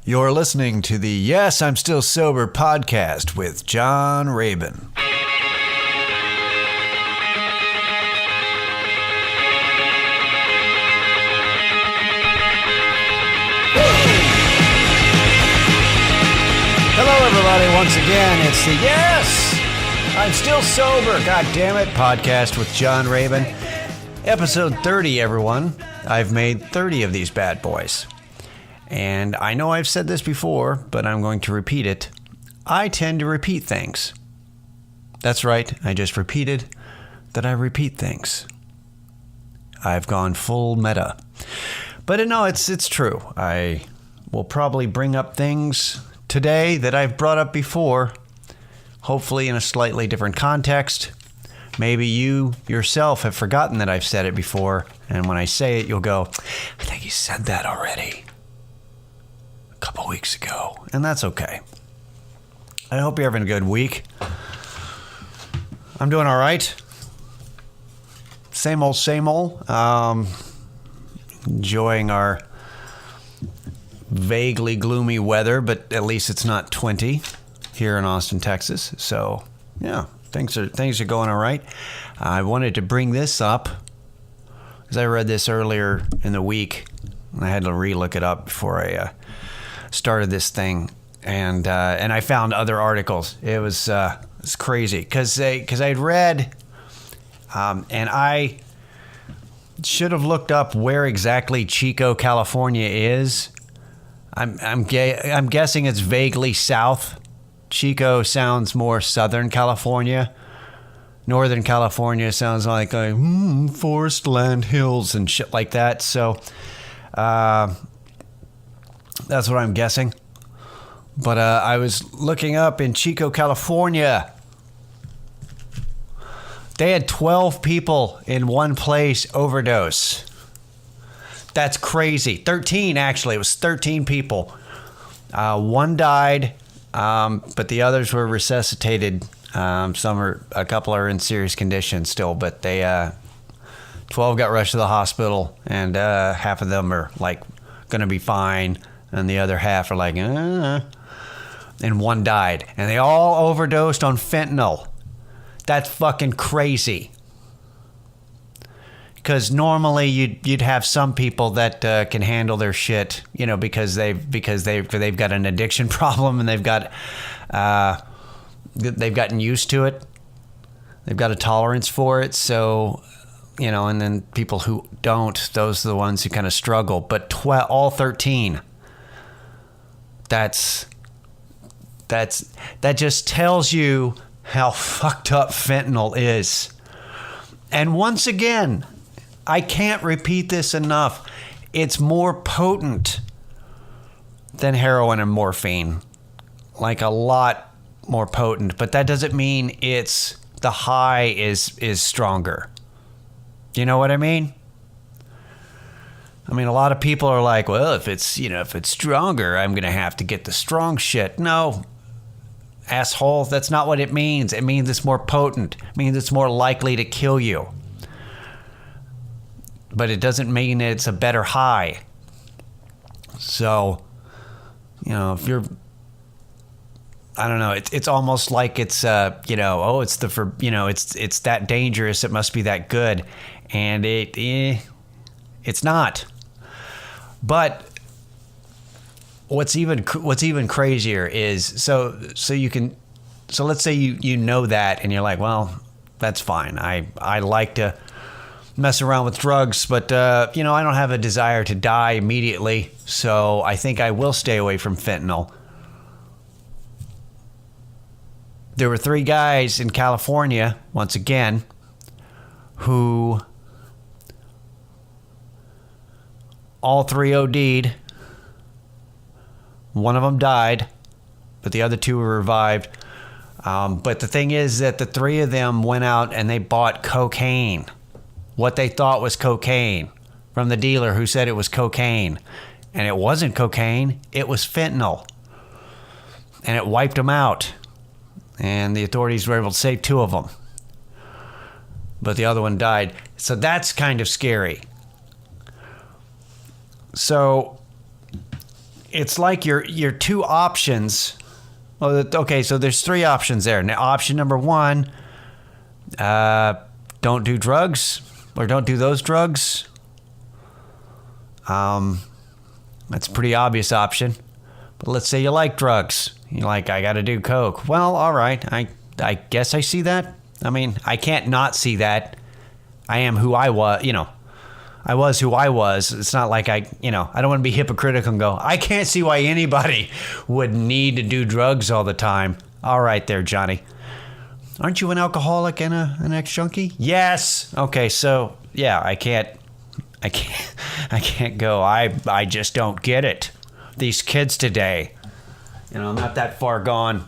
You're listening to the Yes, I'm Still Sober podcast with John Rabin. Hello, everybody. Once again, it's the Yes, I'm Still Sober, God damn it, podcast with John Rabin. Episode 30, everyone. I've made 30 of these bad boys. And I know I've said this before, but I'm going to repeat it. I tend to repeat things. That's right, I just repeated that I repeat things. I've gone full meta. But no, it's true. I will probably bring up things today that I've brought up before, hopefully in a slightly different context. Maybe you yourself have forgotten that I've said it before, and when I say it, you'll go, I think you said that already a couple weeks ago, and that's okay. I hope you're having a good week. I'm doing all right. Same old. Enjoying our vaguely gloomy weather, but at least it's not 20 here in Austin, Texas. So, yeah, things are going all right. I wanted to bring this up because I read this earlier in the week. I had to re-look it up before I started this thing, and I found other articles. It's crazy because I had read, and I should have looked up where exactly Chico, California is. I'm guessing it's vaguely south. Chico sounds more Southern California. Northern California sounds like forest land hills and shit like that. So that's what I'm guessing. But I was looking up in Chico, California. They had 12 people in one place overdose. That's crazy. 13, actually. It was 13 people. One died, but the others were resuscitated. A couple are in serious condition still, but 12 got rushed to the hospital, and half of them are like going to be fine, and the other half are like, and one died. And they all overdosed on fentanyl. That's fucking crazy. Because normally you'd have some people that can handle their shit, because they've got an addiction problem and they've gotten used to it. They've got a tolerance for it. So, and then people who don't, those are the ones who kind of struggle. But all 13, that just tells you how fucked up fentanyl is. And once again, I can't repeat this enough. It's more potent than heroin and morphine. Like a lot more potent. But that doesn't mean the high is stronger. You know what I mean? I mean, a lot of people are like, well, if it's stronger, I'm going to have to get the strong shit. No, asshole, that's not what it means. It means it's more potent. It means it's more likely to kill you. But it doesn't mean it's a better high. So, if you're, I don't know, it's almost like it's, it's that dangerous, it must be that good. And it's not. But what's even crazier is, so let's say you know that, and you're like, well, that's fine. I like to mess around with drugs, but I don't have a desire to die immediately, so I think I will stay away from fentanyl. There were 3 guys in California, once again, who all 3 OD'd. One of them died, but the other 2 were revived. But the thing is that the 3 of them went out and they bought cocaine. What they thought was cocaine from the dealer who said it was cocaine. And it wasn't cocaine, it was fentanyl. And it wiped them out. And the authorities were able to save 2 of them. But the other one died. So that's kind of scary. So it's like your two options. Well, okay, so there's three options there. Now, option number one, don't do drugs or don't do those drugs. That's a pretty obvious option. But let's say you like drugs. You're like, I got to do coke. Well, all right. I guess I see that. I mean, I can't not see that. I am who I was, I was who I was. It's not like I don't want to be hypocritical and go, I can't see why anybody would need to do drugs all the time. All right there, Johnny. Aren't you an alcoholic and an ex-junkie? Yes. Okay, so yeah, I can't go. I just don't get it. These kids today, I'm not that far gone.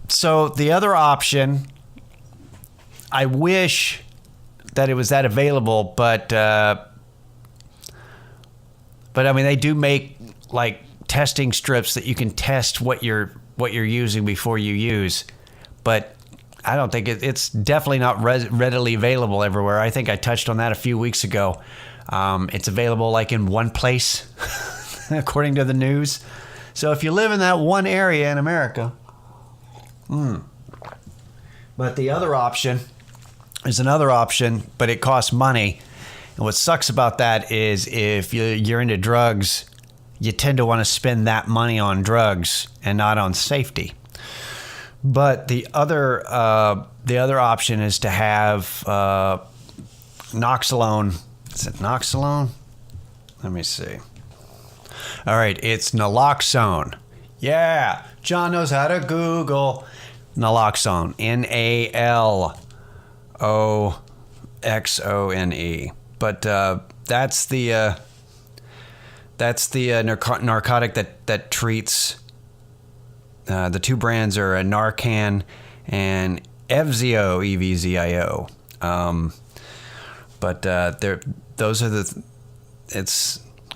So the other option, I wish that it was that available, but I mean, they do make like testing strips that you can test what you're using before you use, but I don't think it's definitely not readily available everywhere. I think I touched on that a few weeks ago. It's available like in one place, according to the news. So if you live in that one area in America, but the other option is another option, but it costs money. And what sucks about that is if you're into drugs, you tend to want to spend that money on drugs and not on safety. But the other option is to have Noxalone. Is it Noxalone? Let me see. All right, it's naloxone. Yeah, John knows how to Google naloxone. Naloxone. But that's the narcotic that treats. The two brands are Narcan and Evzio, Evzio. But those are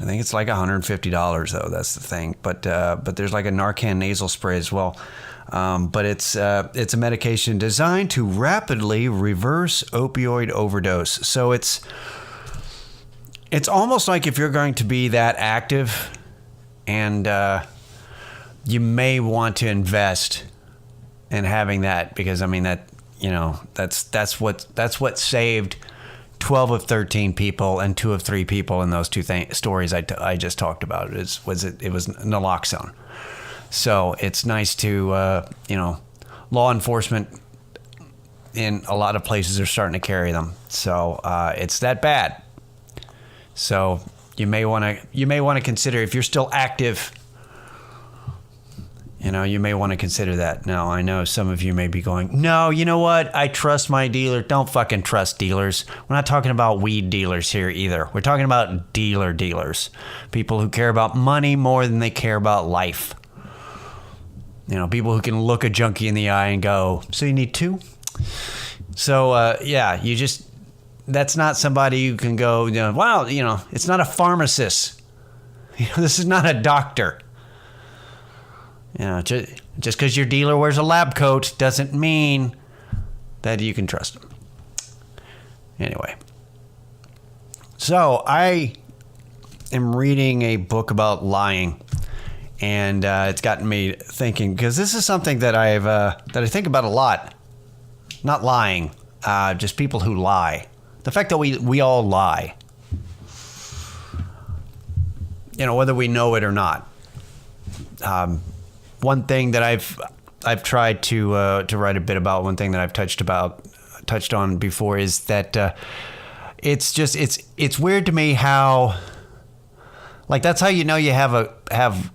I think it's like $150 though. That's the thing. But there's like a Narcan nasal spray as well. But it's a medication designed to rapidly reverse opioid overdose. So it's almost like if you're going to be that active, and you may want to invest in having that, because I mean that's what saved 12 of 13 people and 2 of 3 people in those two stories I just talked about. It was naloxone. So it's nice to law enforcement in a lot of places are starting to carry them. So it's that bad. So you may want to consider, if you're still active, you may want to consider that. Now, I know some of you may be going, no, you know what? I trust my dealer. Don't fucking trust dealers. We're not talking about weed dealers here either. We're talking about dealers. People who care about money more than they care about life. People who can look a junkie in the eye and go, so you need 2? So, that's not somebody who can go, wow, it's not a pharmacist. This is not a doctor. Just because your dealer wears a lab coat doesn't mean that you can trust him. Anyway, so I am reading a book about lying, and it's gotten me thinking, because this is something that that I think about a lot. Not lying, just people who lie. The fact that we all lie, whether we know it or not. One thing that I've tried to write a bit about, one thing that I've touched on before, is that it's weird to me how, like, that's how you have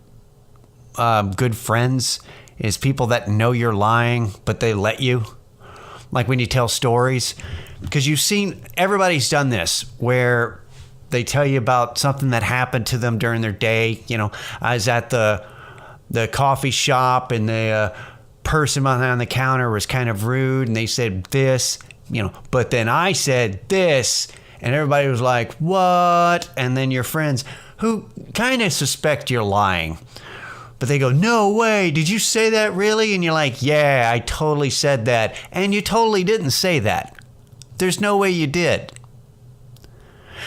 good friends, is people that know you're lying but they let you. Like when you tell stories, because everybody's done this, where they tell you about something that happened to them during their day. I was at the coffee shop, and the person behind the counter was kind of rude, and they said this, but then I said this, and everybody was like, what? And then your friends who kind of suspect you're lying, but they go, no way, did you say that really? And you're like, yeah, I totally said that. And you totally didn't say that. There's no way you did.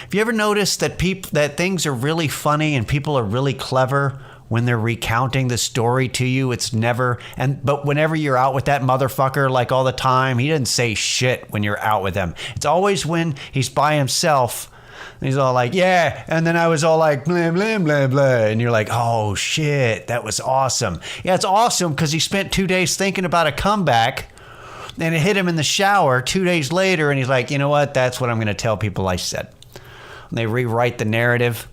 Have you ever noticed that that things are really funny and people are really clever when they're recounting the story to you? It's never, but whenever you're out with that motherfucker, like all the time, he doesn't say shit when you're out with him. It's always when he's by himself. And he's all like, yeah. And then I was all like, blah, blah, blah, blah. And you're like, oh, shit, that was awesome. Yeah, it's awesome because he spent 2 days thinking about a comeback. And it hit him in the shower 2 days later. And he's like, you know what? That's what I'm going to tell people I said. And they rewrite the narrative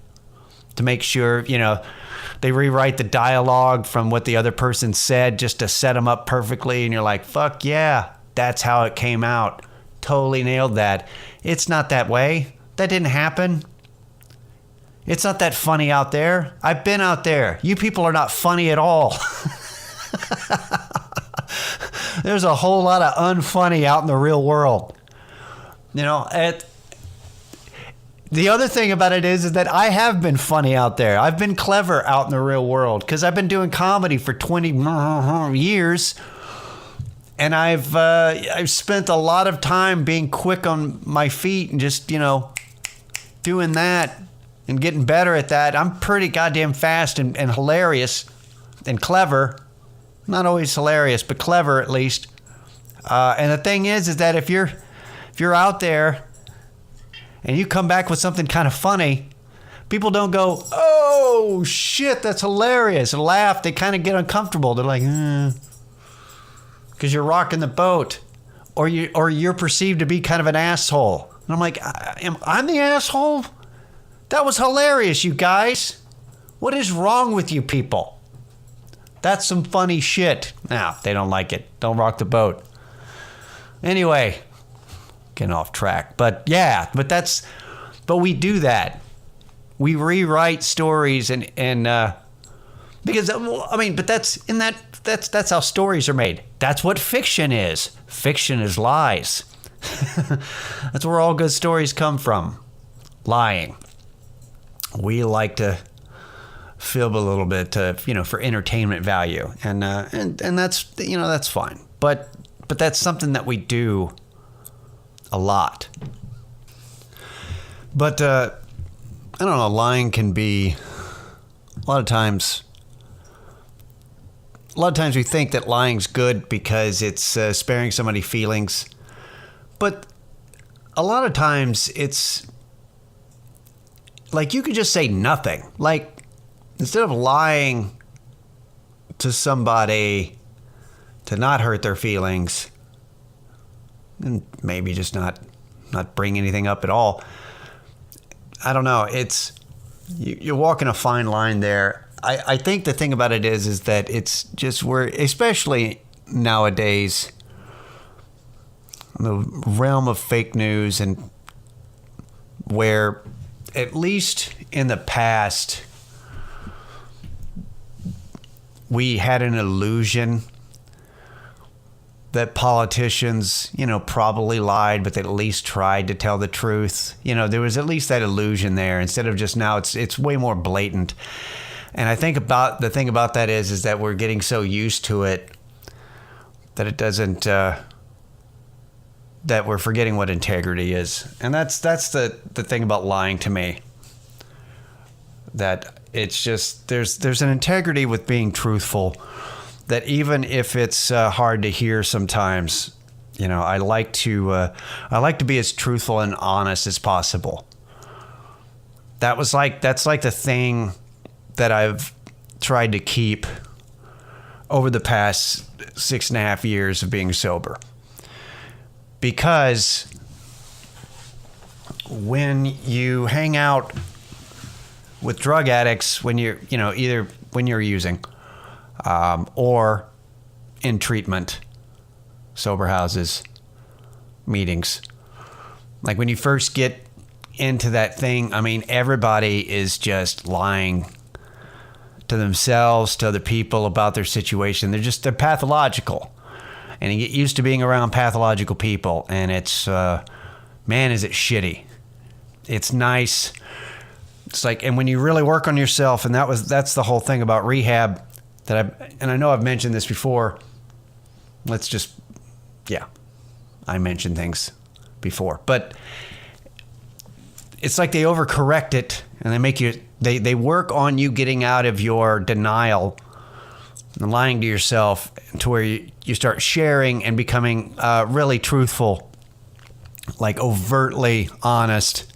to make sure, they rewrite the dialogue from what the other person said just to set them up perfectly. And you're like, fuck yeah, that's how it came out. Totally nailed that. It's not that way. That didn't happen. It's not that funny out there. I've been out there. You people are not funny at all. There's a whole lot of unfunny out in the real world. The other thing about it is that I have been funny out there. I've been clever out in the real world because I've been doing comedy for 20 years. And I've spent a lot of time being quick on my feet and just, doing that and getting better at that. I'm pretty goddamn fast and hilarious and clever. Not always hilarious, but clever at least. And the thing is that if you're out there and you come back with something kind of funny, people don't go, oh shit, that's hilarious, and laugh. They kind of get uncomfortable. They're like, because you're rocking the boat, or you're perceived to be kind of an asshole. And I'm like, I'm the asshole? That was hilarious, you guys. What is wrong with you people? That's some funny shit. Now, they don't like it. Don't rock the boat. Anyway, getting off track. But yeah, but we do that. We rewrite stories and because but that's how stories are made. That's what fiction is. Fiction is lies. That's where all good stories come from. Lying. We like to fib a little bit, for entertainment value, and that's that's fine. But that's something that we do a lot. But I don't know. Lying can be a lot of times we think that lying's good because it's sparing somebody feelings. But a lot of times it's like you could just say nothing. Like instead of lying to somebody to not hurt their feelings and maybe just not bring anything up at all. I don't know. It's you're walking a fine line there. I think the thing about it is that it's just especially nowadays, the realm of fake news, and where at least in the past we had an illusion that politicians, probably lied, but they at least tried to tell the truth. There was at least that illusion there instead of just now it's way more blatant. And I think the thing about that is that we're getting so used to it that it doesn't, that we're forgetting what integrity is. And that's the thing about lying to me. That it's just, there's an integrity with being truthful that even if it's hard to hear sometimes, I like to be as truthful and honest as possible. That's like the thing that I've tried to keep over the past 6.5 years of being sober. Because when you hang out with drug addicts, when you're, either when you're using or in treatment, sober houses, meetings, like when you first get into that thing, everybody is just lying to themselves, to other people about their situation. They're pathological. And you get used to being around pathological people, and it's, man, is it shitty. It's nice. It's like, and when you really work on yourself, and that's the whole thing about rehab and I know I've mentioned this before. I mentioned things before, but it's like they overcorrect it, and they work on you getting out of your denial and lying to yourself to where you start sharing and becoming really truthful, like overtly honest.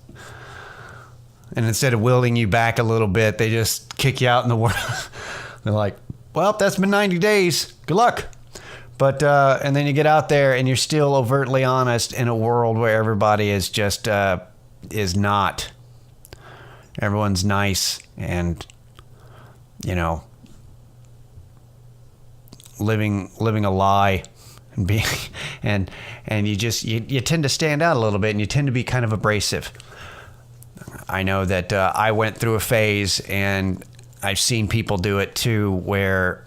And instead of willing you back a little bit, they just kick you out in the world. They're like, well, that's been 90 days. Good luck. But and then you get out there and you're still overtly honest in a world where everybody is just is not. Everyone's nice and, you know, living a lie and being and you tend to stand out a little bit, and you tend to be kind of abrasive. I know that I went through a phase, and I've seen people do it too, where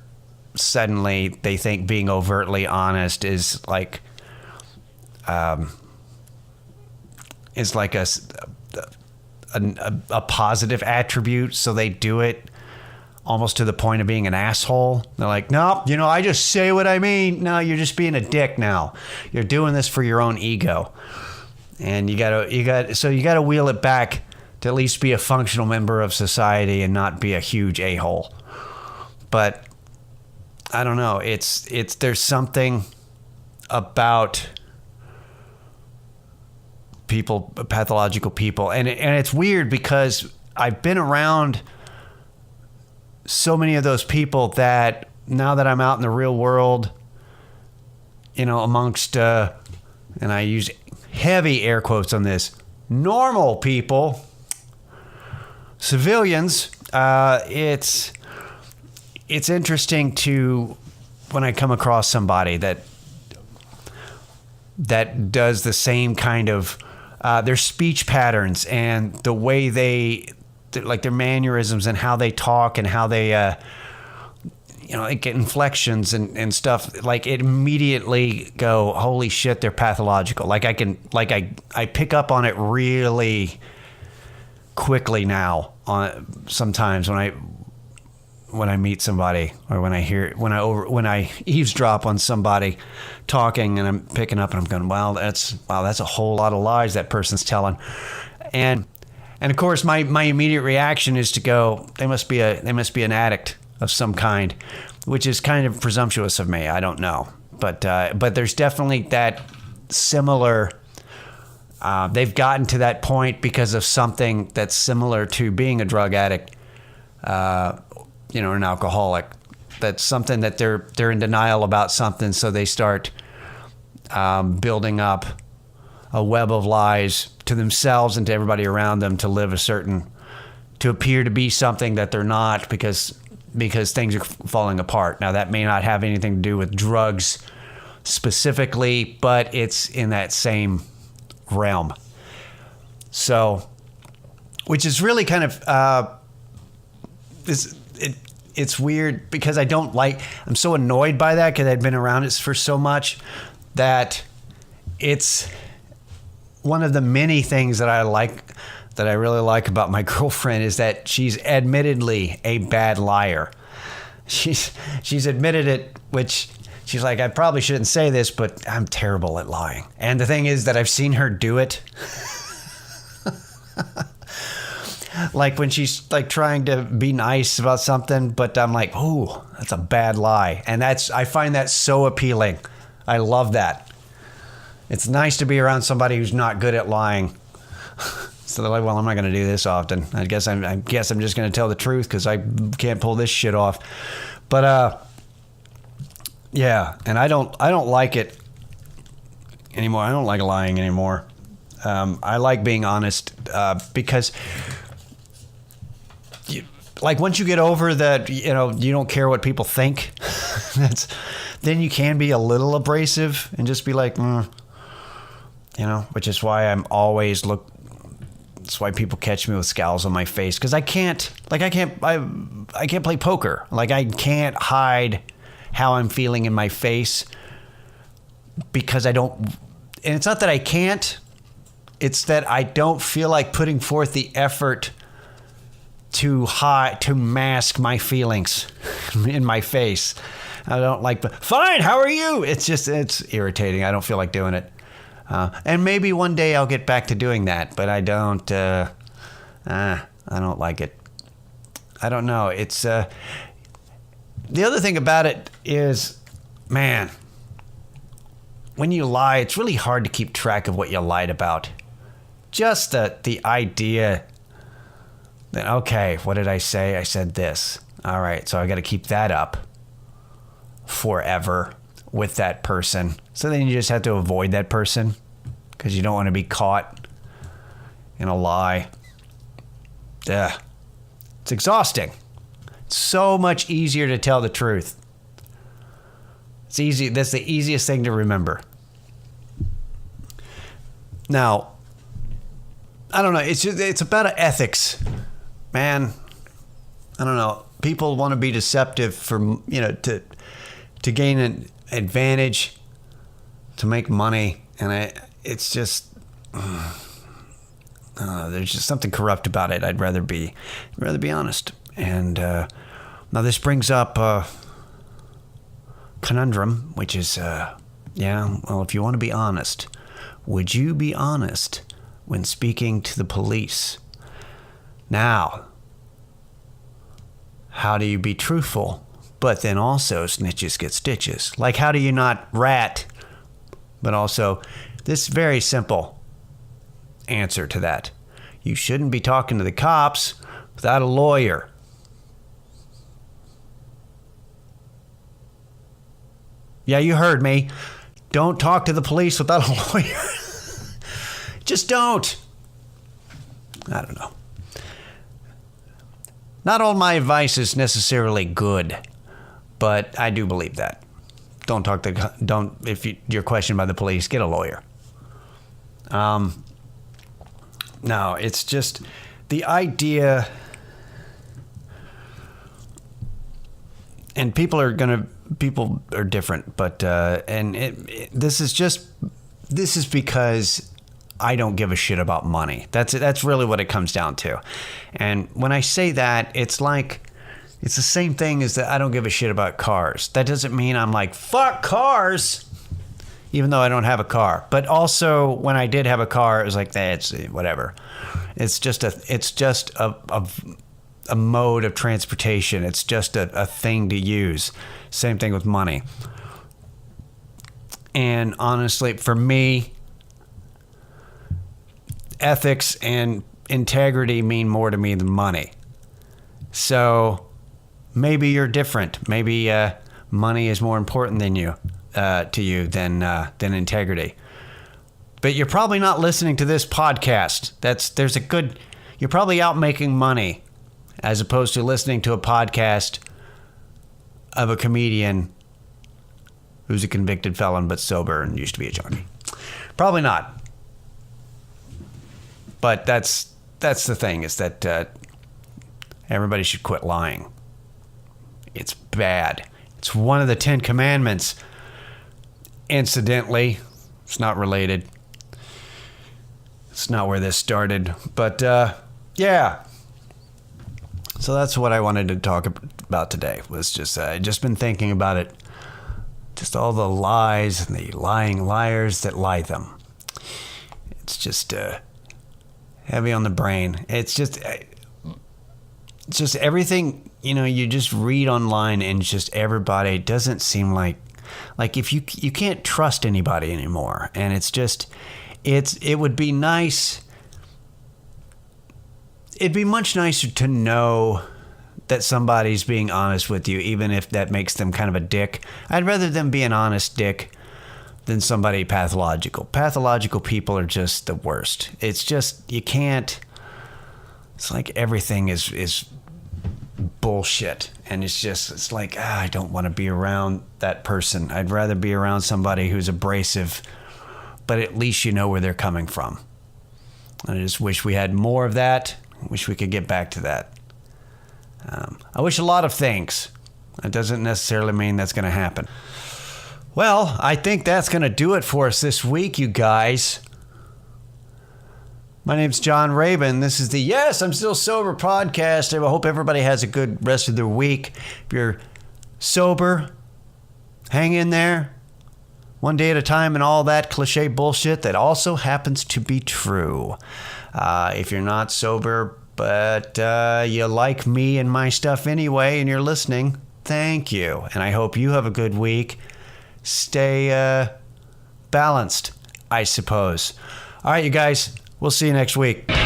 suddenly they think being overtly honest is like a positive attribute, so they do it almost to the point of being an asshole. They're like, no, I just say what I mean. No, you're just being a dick now. You're doing this for your own ego, and you gotta wheel it back to at least be a functional member of society and not be a huge a-hole. But I don't know. There's something about people, pathological people, and it's weird because I've been around so many of those people that now that I'm out in the real world, amongst and I use heavy air quotes on this, normal people, civilians, it's interesting to when I come across somebody that does the same kind of their speech patterns and the way like their mannerisms and how they talk and how they like get inflections and stuff, like it immediately go, holy shit, they're pathological. Like I pick up on it really quickly now sometimes when I meet somebody, or when I eavesdrop on somebody talking, and I'm picking up and I'm going, wow, that's a whole lot of lies that person's telling. And of course my immediate reaction is to go, they must be an addict of some kind, which is kind of presumptuous of me. I don't know. But there's definitely that similar, they've gotten to that point because of something that's similar to being a drug addict, an alcoholic. That's something that they're in denial about something, so they start building up a web of lies to themselves and to everybody around them to appear to be something that they're not, because things are falling apart. Now, that may not have anything to do with drugs specifically, but it's in that same realm. So, which is really kind of it's weird because I'm so annoyed by that, because I've been around it for so much that it's one of the many things that I really like about my girlfriend is that she's admittedly a bad liar. She's admitted it, which she's like, I probably shouldn't say this, but I'm terrible at lying. And the thing is that I've seen her do it. Like when she's like trying to be nice about something, but I'm like, oh, that's a bad lie. And I find that so appealing. I love that. It's nice to be around somebody who's not good at lying. So they're like, well, I'm not going to do this often. I guess I'm just going to tell the truth because I can't pull this shit off. But yeah, and I don't like it anymore. I don't like lying anymore. I like being honest because like once you get over that, you don't care what people think. Then you can be a little abrasive and just be like, which is why I'm always that's why people catch me with scowls on my face, because I can't play poker. Like I can't hide how I'm feeling in my face, because I don't, and it's not that I can't, it's that I don't feel like putting forth the effort to mask my feelings in my face. I don't like, fine, how are you? It's irritating. I don't feel like doing it. And maybe one day I'll get back to doing that, but I don't, I don't like it. I don't know. It's the other thing about it is, man, when you lie, it's really hard to keep track of what you lied about. Just the idea that, okay, what did I say? I said this. All right, so I got to keep that up forever with that person. So then you just have to avoid that person because you don't want to be caught in a lie. Yeah. It's exhausting. It's so much easier to tell the truth. It's easy. That's the easiest thing to remember. Now, I don't know. It's about ethics, man. I don't know. People want to be deceptive for, to gain an advantage, to make money, and it's just. There's just something corrupt about it. I'd rather be honest. And now this brings up a conundrum, which is, well, if you want to be honest, would you be honest when speaking to the police? Now, how do you be truthful, but then also snitches get stitches? Like, how do you not rat, but also this very simple answer to that: you shouldn't be talking to the cops without a lawyer. Yeah, you heard me. Don't talk to the police without a lawyer. Just don't. I don't know. Not all my advice is necessarily good, but I do believe that. If you're questioned by the police, get a lawyer. No, it's just the idea, and people are different, but this is because I don't give a shit about money. That's really what it comes down to. And when I say that, it's like, it's the same thing as that I don't give a shit about cars. That doesn't mean I'm like, fuck cars, even though I don't have a car. But also, when I did have a car, it was like, it's whatever. It's just a mode of transportation. It's just a thing to use. Same thing with money. And honestly, for me, ethics and integrity mean more to me than money. So maybe you're different. Maybe money is more important than to you than integrity. But you're probably not listening to this podcast. You're probably out making money as opposed to listening to a podcast of a comedian who's a convicted felon but sober and used to be a junkie. Probably not. But that's the thing, is that everybody should quit lying. It's bad. It's one of the 10 Commandments. Incidentally, it's not related. It's not where this started. But, yeah. So that's what I wanted to talk about today. Was just I've just been thinking about it. Just all the lies and the lying liars that lie them. It's just heavy on the brain. It's just everything, you just read online, and just everybody, it doesn't seem like if you can't trust anybody anymore. And it would be nice. It'd be much nicer to know that somebody's being honest with you, even if that makes them kind of a dick. I'd rather them be an honest dick than somebody pathological. Pathological people are just the worst. It's just, you can't, it's like everything is bullshit. And it's like, I don't want to be around that person. I'd rather be around somebody who's abrasive, but at least you know where they're coming from. I just wish we had more of that. I wish we could get back to that. I wish a lot of things. It doesn't necessarily mean that's going to happen. Well, I think that's going to do it for us this week, you guys. My name's John Rabin. This is the Yes, I'm Still Sober podcast. I hope everybody has a good rest of their week. If you're sober, hang in there. One day at a time, and all that cliche bullshit that also happens to be true. If you're not sober, But you like me and my stuff anyway, and you're listening. Thank you. And I hope you have a good week. Stay balanced, I suppose. All right, you guys. We'll see you next week.